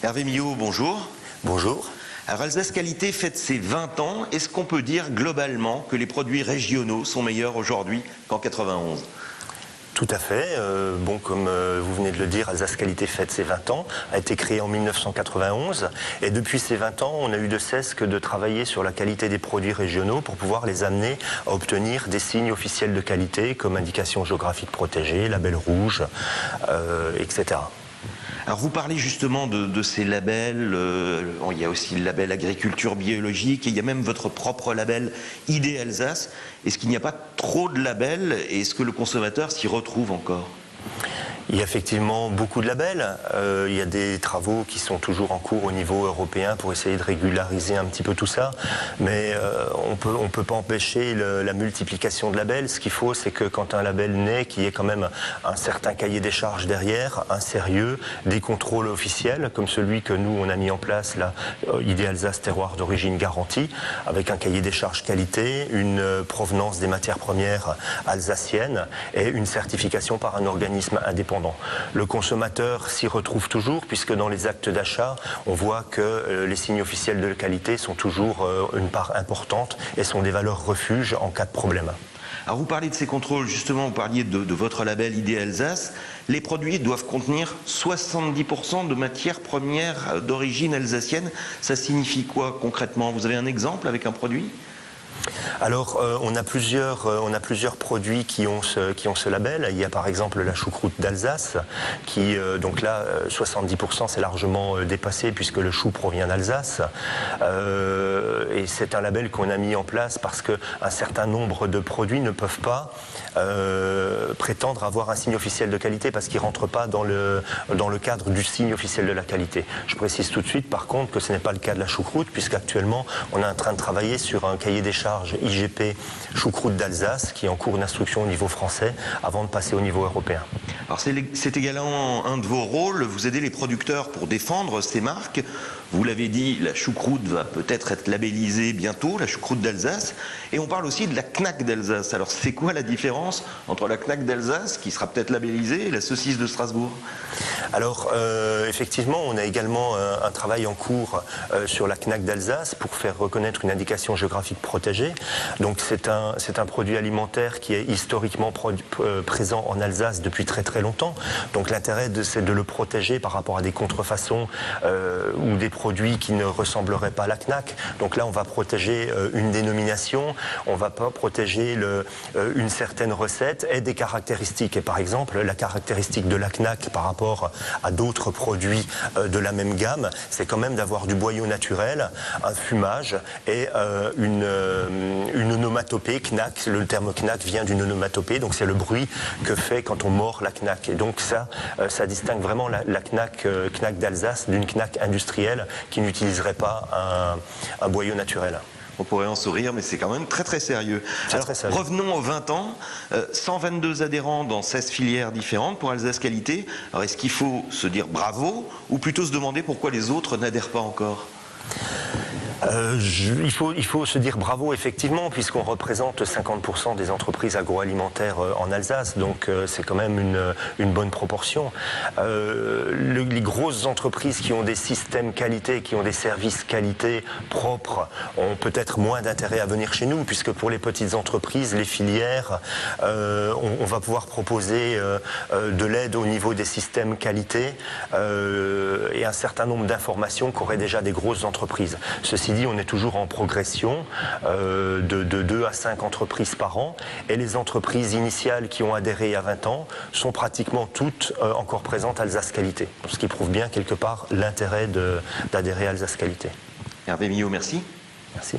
Hervé Millot, bonjour. Bonjour. Alors Alsace Qualité fête ses 20 ans. Est-ce qu'on peut dire globalement que les produits régionaux sont meilleurs aujourd'hui qu'en 91 ? Tout à fait. Comme vous venez de le dire, Alsace Qualité fête ses 20 ans, a été créée en 1991 et depuis ces 20 ans, on a eu de cesse que de travailler sur la qualité des produits régionaux pour pouvoir les amener à obtenir des signes officiels de qualité comme indication géographique protégée, label rouge, etc. Alors vous parlez justement de ces labels, il y a aussi le label agriculture biologique et il y a même votre propre label ID Alsace. Est-ce qu'il n'y a pas trop de labels et est-ce que le consommateur s'y retrouve encore ? Il y a effectivement beaucoup de labels. Il y a des travaux qui sont toujours en cours au niveau européen pour essayer de régulariser un petit peu tout ça. Mais on peut pas empêcher la multiplication de labels. Ce qu'il faut, c'est que quand un label naît, qu'il y ait quand même un certain cahier des charges derrière, un sérieux, des contrôles officiels, comme celui que nous, on a mis en place, là, ID Alsace terroir d'origine garantie, avec un cahier des charges qualité, une provenance des matières premières alsaciennes et une certification par un organisme indépendant. Le consommateur s'y retrouve toujours puisque dans les actes d'achat, on voit que les signes officiels de qualité sont toujours une part importante et sont des valeurs refuges en cas de problème. Alors vous parlez de ces contrôles, justement, vous parliez de votre label ID Alsace. Les produits doivent contenir 70% de matières premières d'origine alsacienne. Ça signifie quoi concrètement ? Vous avez un exemple avec un produit ? Alors, on a plusieurs produits qui ont ce label. Il y a par exemple la choucroute d'Alsace, qui, donc là, 70% c'est largement dépassé puisque le chou provient d'Alsace. Et c'est un label qu'on a mis en place parce qu'un certain nombre de produits ne peuvent pas prétendre avoir un signe officiel de qualité parce qu'ils ne rentrent pas dans le cadre du signe officiel de la qualité. Je précise tout de suite, par contre, que ce n'est pas le cas de la choucroute puisqu'actuellement, on est en train de travailler sur un cahier des charges IGP choucroute d'Alsace qui est en cours d'instruction au niveau français avant de passer au niveau européen. Alors c'est également un de vos rôles, vous aidez les producteurs pour défendre ces marques. Vous l'avez dit, la choucroute va peut-être être labellisée bientôt, la choucroute d'Alsace. Et on parle aussi de la Knack d'Alsace. Alors c'est quoi la différence entre la Knack d'Alsace, qui sera peut-être labellisée, et la saucisse de Strasbourg ? Alors effectivement, on a également un travail en cours sur la Knack d'Alsace pour faire reconnaître une indication géographique protégée. Donc c'est un produit alimentaire qui est historiquement présent en Alsace depuis très très longtemps. Donc l'intérêt c'est de le protéger par rapport à des contrefaçons ou des produits qui ne ressembleraient pas à la Knack. Donc là on va protéger une dénomination, on va pas protéger une certaine recette et des caractéristiques. Et par exemple la caractéristique de la Knack par rapport à d'autres produits de la même gamme, c'est quand même d'avoir du boyau naturel, un fumage et une onomatopée. Knack, le terme Knack vient d'une onomatopée, donc c'est le bruit que fait quand on mord la Knack. Et donc ça distingue vraiment la Knack d'Alsace d'une Knack industrielle qui n'utiliserait pas un boyau naturel. On pourrait en sourire, mais c'est quand même très très sérieux. Alors, très sérieux. Revenons aux 20 ans, 122 adhérents dans 16 filières différentes pour Alsace Qualité. Alors est-ce qu'il faut se dire bravo ou plutôt se demander pourquoi les autres n'adhèrent pas encore ? Il faut se dire bravo effectivement puisqu'on représente 50% des entreprises agroalimentaires en Alsace, donc c'est quand même une bonne proportion. Les grosses entreprises qui ont des systèmes qualité, qui ont des services qualité propres, ont peut-être moins d'intérêt à venir chez nous puisque pour les petites entreprises, les filières, on va pouvoir proposer de l'aide au niveau des systèmes qualité et un certain nombre d'informations qu'auraient déjà des grosses entreprises. Ceci dit, on est toujours en progression de 2 à 5 entreprises par an et les entreprises initiales qui ont adhéré à 20 ans sont pratiquement toutes encore présentes à Alsace Qualité. Ce qui prouve bien quelque part l'intérêt d'adhérer à Alsace Qualité. Hervé Millot, merci. Merci.